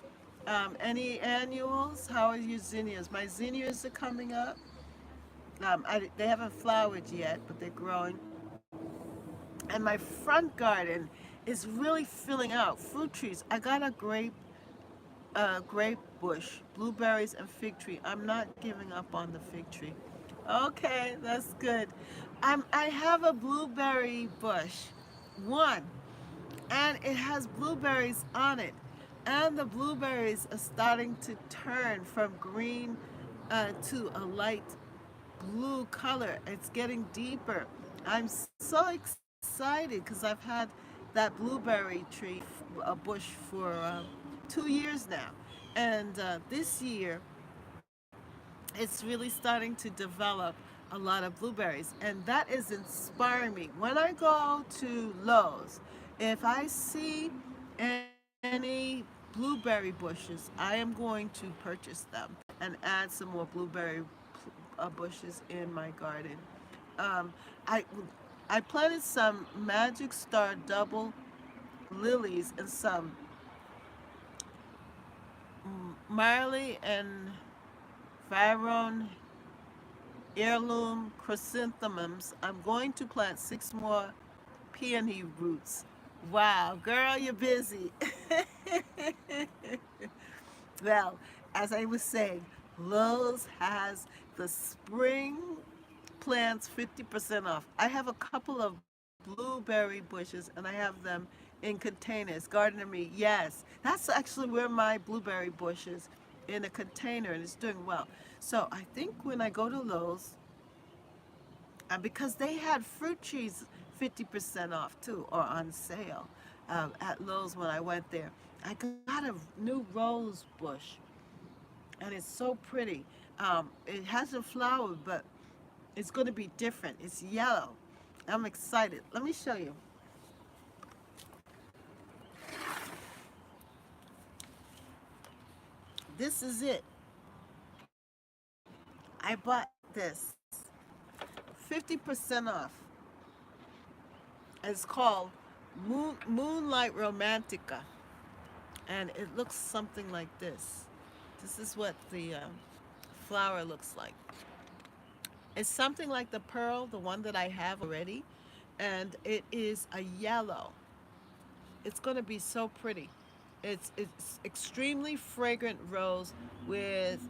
Any annuals? How are your zinnias? My zinnias are coming up. They haven't flowered yet, but they're growing. And my front garden is really filling out. Fruit trees. I got a grape bush, blueberries, and fig tree. I'm not giving up on the fig tree. Okay, that's good. I have a blueberry bush. One. And it has blueberries on it. And the blueberries are starting to turn from green to a light blue color. It's getting deeper. I'm so excited because I've had that blueberry tree, a bush for 2 years now. And this year, it's really starting to develop a lot of blueberries, and that is inspiring me. When I go to Lowe's, if I see any blueberry bushes, I am going to purchase them and add some more blueberry bushes in my garden. Um, I I planted some Magic Star double lilies and some Marley and Varon heirloom chrysanthemums. I'm going to plant 6 more peony roots. Wow, girl, you're busy. Well, as I was saying, Lowe's has the spring plants 50% off. I have a couple of blueberry bushes and I have them in containers. Gardener me, yes. That's actually where my blueberry bush is, in a container, and it's doing well. So I think when I go to Lowe's, because they had fruit trees 50% off too, or on sale at Lowe's when I went there. I got a new rose bush, and it's so pretty. It hasn't flowered, but it's going to be different. It's yellow. I'm excited. Let me show you. This is it. I bought this 50% off. It's called Moonlight Romantica, and it looks something like this. This is what the flower looks like. It's something like the pearl, the one that I have already, and it is a yellow. It's going to be so pretty. It's extremely fragrant rose with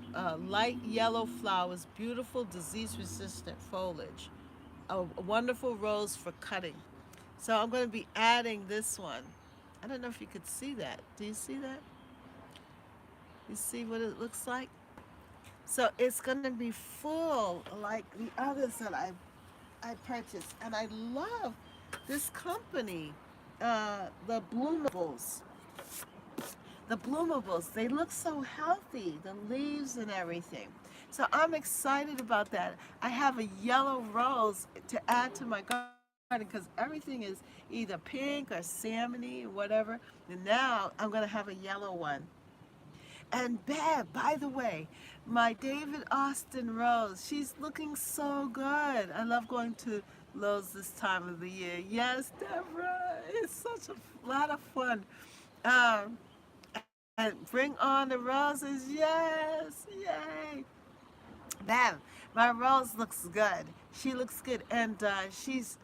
light yellow flowers, beautiful disease-resistant foliage, a wonderful rose for cutting. So I'm going to be adding this one. I don't know if you could see that. Do you see that? You see what it looks like? So it's going to be full like the others that I purchased. And I love this company, the Bloomables. The Bloomables, they look so healthy, the leaves and everything. So I'm excited about that. I have a yellow rose to add to my garden because everything is either pink or salmony or whatever. And now I'm going to have a yellow one. And Bev, by the way, my David Austin rose, she's looking so good. I love going to Lowe's this time of the year. Yes, Deborah, it's such a lot of fun. Um, and bring on the roses, yes, yay. Bev, my rose looks good. She looks good, and she's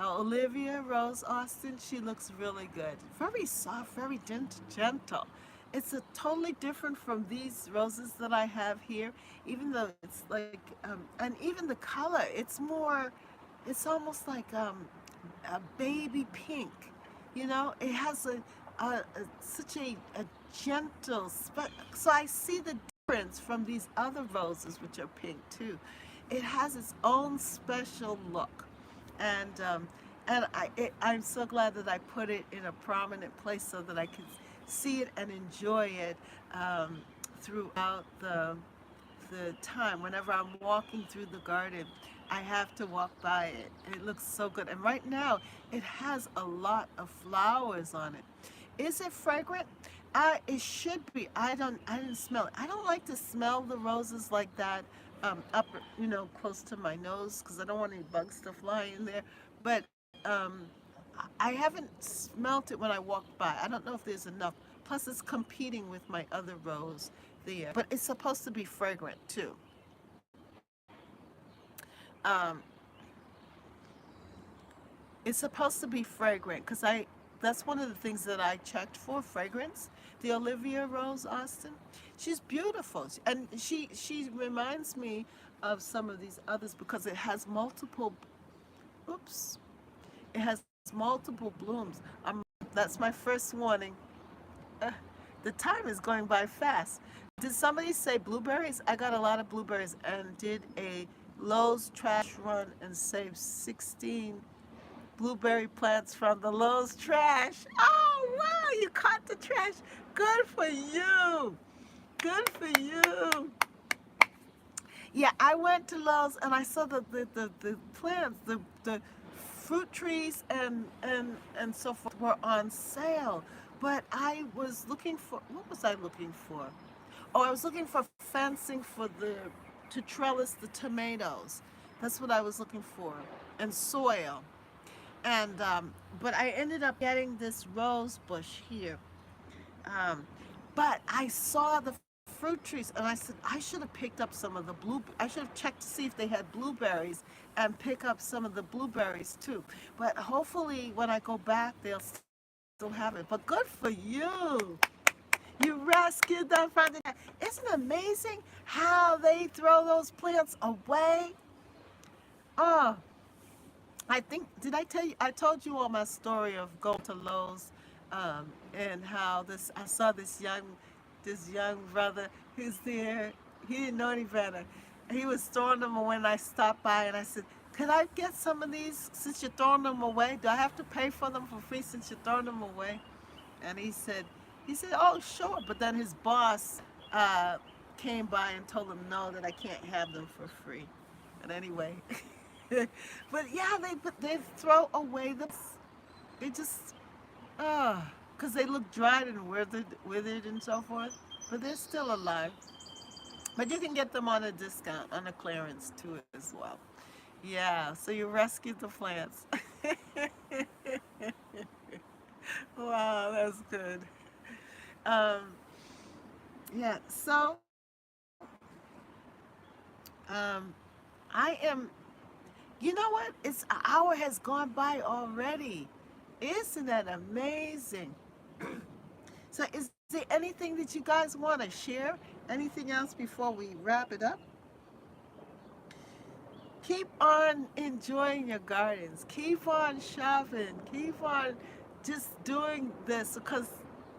Olivia Rose Austin. She looks really good. Very soft, very gentle. It's a totally different from these roses that I have here. Even though it's like, and even the color, it's more, it's almost like a baby pink. You know, it has such a gentle, so I see the difference from these other roses, which are pink too. It has its own special look, and I'm so glad that I put it in a prominent place so that I can see it and enjoy it throughout the time. Whenever I'm walking through the garden, I have to walk by it. It looks so good, and right now it has a lot of flowers on it. Is it fragrant? It should be. I didn't smell it. I don't like to smell the roses like that up, close to my nose because I don't want any bugs to fly in there. But I haven't smelt it when I walked by. I don't know if there's enough. Plus, it's competing with my other rose there. But it's supposed to be fragrant too. Um, it's supposed to be fragrant because that's one of the things that I checked for, fragrance. The Olivia Rose Austin, she's beautiful, and she reminds me of some of these others because it has multiple. Oops, it has multiple blooms. That's my first warning. Uh, the time is going by fast. Did somebody say blueberries? I got a lot of blueberries and did a Lowe's trash run and saved 16 blueberry plants from the Lowe's trash. Oh, wow, you caught the trash. Good for you. Good for you. Yeah, I went to Lowe's and I saw the plants, the fruit trees and so forth were on sale. But I was looking for, what was I looking for? Oh, I was looking for fencing for the to trellis the tomatoes. That's what I was looking for, and soil. And but I ended up getting this rose bush here. Um, but I saw the fruit trees, and I said I should have picked up some of the blue. I should have checked to see if they had blueberries and pick up some of the blueberries too. But hopefully, when I go back, they'll still have it. But good for you! You rescued them from the. Isn't it amazing how they throw those plants away? Oh, I think, did I tell you? I told you all my story of going to Lowe's, and how this I saw this young brother who's there. He didn't know any better. He was throwing them away, and I stopped by and I said, "Could I get some of these since you're throwing them away? Do I have to pay for them for free since you're throwing them away?" And he said, "Oh, sure." But then his boss uh, came by and told him no, that I can't have them for free. And anyway, but yeah, they throw away the. They just because they look dried and withered and so forth. But they're still alive. But you can get them on a discount, on a clearance too as well. Yeah, so you rescued the plants. Wow, that's good. Um, yeah, so um, I am. You know what? It's an hour has gone by already. Isn't that amazing? So, is there anything that you guys want to share? Anything else before we wrap it up? Keep on enjoying your gardens. Keep on shopping. Keep on just doing this because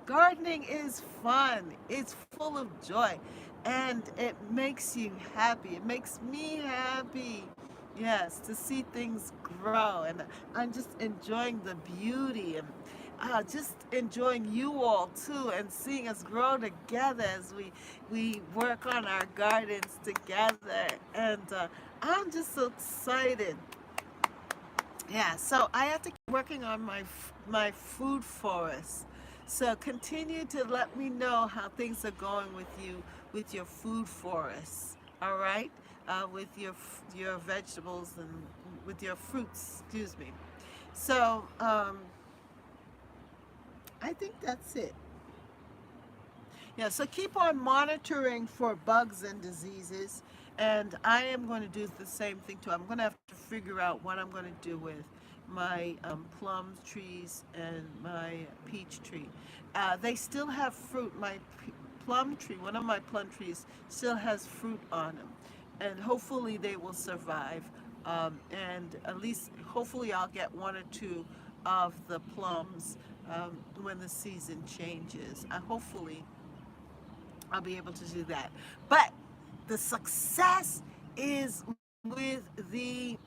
gardening is fun. It's full of joy and it makes you happy. It makes me happy. Yes, to see things grow, and I'm just enjoying the beauty and just enjoying you all too, and seeing us grow together as we work on our gardens together. And I'm just so excited. Yeah, so I have to keep working on my food forest. So continue to let me know how things are going with you with your food forests. All right, with your vegetables and with your fruits. Excuse me. So I think that's it. Yeah, so keep on monitoring for bugs and diseases. And I am going to do the same thing too. I'm going to have to figure out what I'm going to do with my plum trees and my peach tree. They still have fruit. My plum tree, one of my plum trees, still has fruit on them. And hopefully they will survive. And at least, hopefully, I'll get one or two of the plums when the season changes. Hopefully, I'll be able to do that. But the success is with the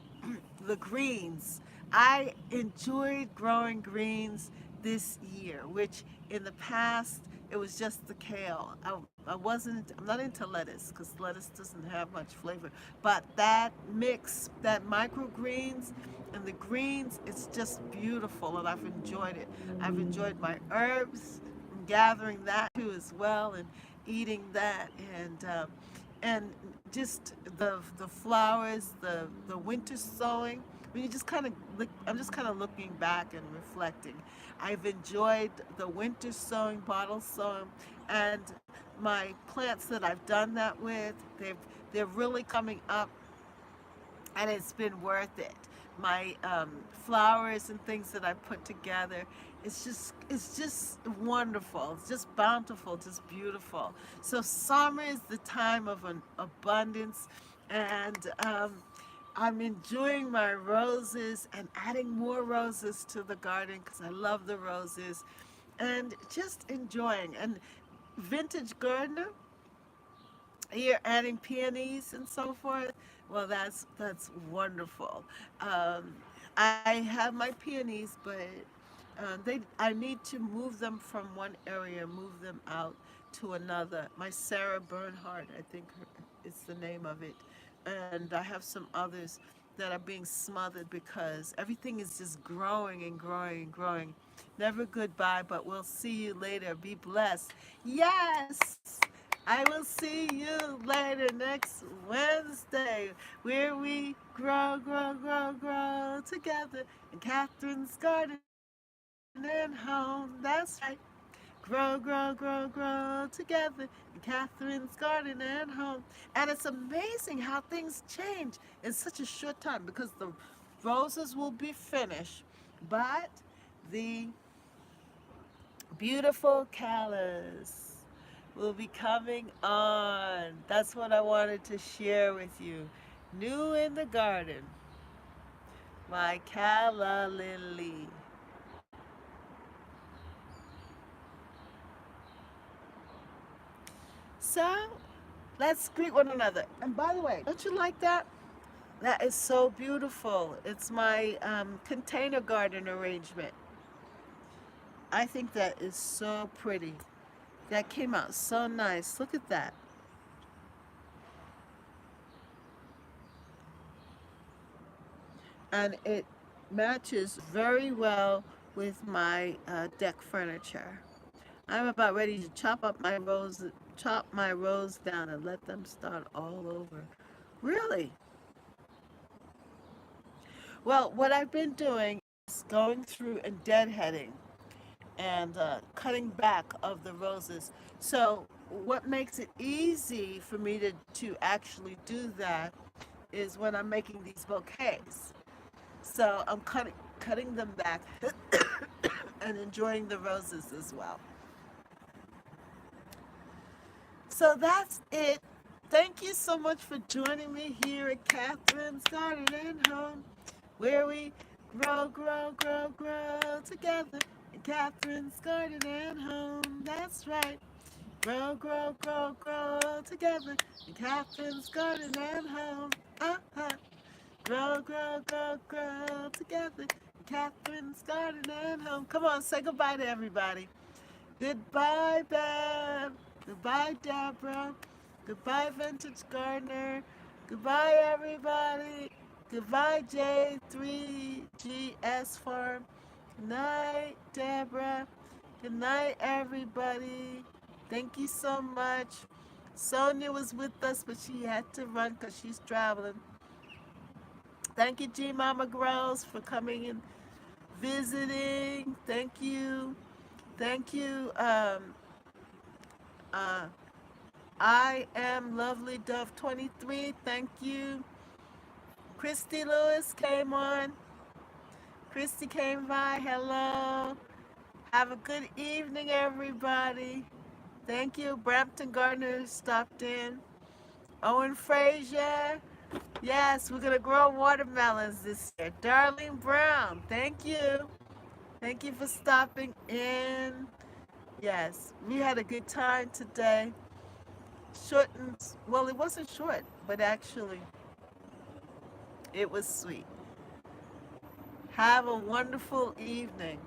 greens. I enjoyed growing greens this year, which in the past it was just the kale. I'm not into lettuce because lettuce doesn't have much flavor. But that mix, that microgreens and the greens, it's just beautiful, and I've enjoyed it. I've enjoyed my herbs, gathering that too as well, and eating that, and just the flowers, the winter sowing. When you just kind of look, I'm just kind of looking back and reflecting. I've enjoyed the winter sowing, bottle sowing, and my plants that I've done that with. They're really coming up, and it's been worth it. My flowers and things that I put together, it's just wonderful. It's just bountiful, just beautiful. So summer is the time of an abundance, and I'm enjoying my roses and adding more roses to the garden because I love the roses, and just enjoying. And vintage gardener, you're adding peonies and so forth. Well, that's wonderful. Um, I have my peonies, but I need to move them from one area, move them out to another. My Sarah Bernhardt, I think is the name of it. and I have some others that are being smothered because everything is just growing and growing and growing. Never goodbye, but we'll see you later. Be blessed. Yes, I will see you later next Wednesday, where we grow, grow, grow, grow together in Catherine's garden and home. That's right. Grow, grow, grow, grow together in Catherine's garden and home. And it's amazing how things change in such a short time because the roses will be finished, but the beautiful callas will be coming on. That's what I wanted to share with you. New in the garden, my calla lily. So let's greet one another. And by the way, don't you like that? That is so beautiful. It's my container garden arrangement. I think that is so pretty. That came out so nice. Look at that. And it matches very well with my deck furniture. I'm about ready to chop my rose down and let them start all over. Really? Well, what I've been doing is going through and deadheading and cutting back of the roses. So what makes it easy for me to actually do that is when I'm making these bouquets. So I'm cutting them back and enjoying the roses as well. So that's it. Thank you so much for joining me here at Catherine's Garden and Home, where we grow, grow, grow, grow together in Catherine's Garden and Home. That's right. Grow, grow, grow, grow together in Catherine's Garden and Home. Uh-huh. Grow, grow, grow, grow together in Catherine's Garden and Home. Come on, say goodbye to everybody. Goodbye, Bev. Goodbye, Deborah. Goodbye, Vintage Gardener. Goodbye, everybody. Goodbye, J3GS Farm. Good night, Deborah. Good night, everybody. Thank you so much. Sonia was with us, but she had to run because she's traveling. Thank you, G Mama Grows, for coming and visiting. Thank you. Thank you. Uh, I am Lovely Dove 23. Thank you. Christy Lewis came on. Christy came by. Hello. Have a good evening, everybody. Thank you. Brampton Gardner stopped in. Owen Frazier. Yes, we're going to grow watermelons this year. Darlene Brown. Thank you. Thank you for stopping in. Yes, we had a good time today. Short and, well, it wasn't short, but actually, it was sweet. Have a wonderful evening.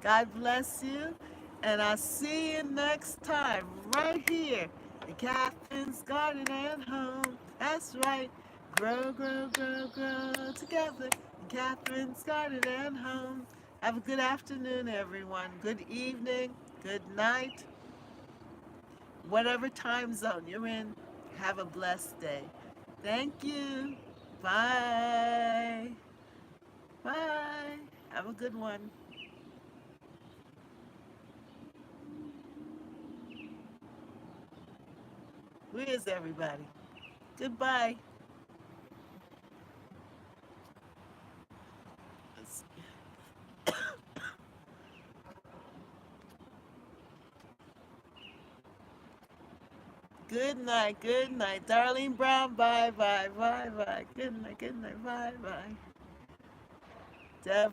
God bless you, and I'll see you next time right here in Catherine's Garden and Home. That's right. Grow, grow, grow, grow together in Catherine's Garden and Home. Have a good afternoon, everyone. Good evening. Good night. Whatever time zone you're in, have a blessed day. Thank you. Bye. Bye. Have a good one. Where is everybody? Goodbye. Good night. Good night. Darlene Brown, bye bye. Bye bye. Good night. Good night. Bye bye. Deb.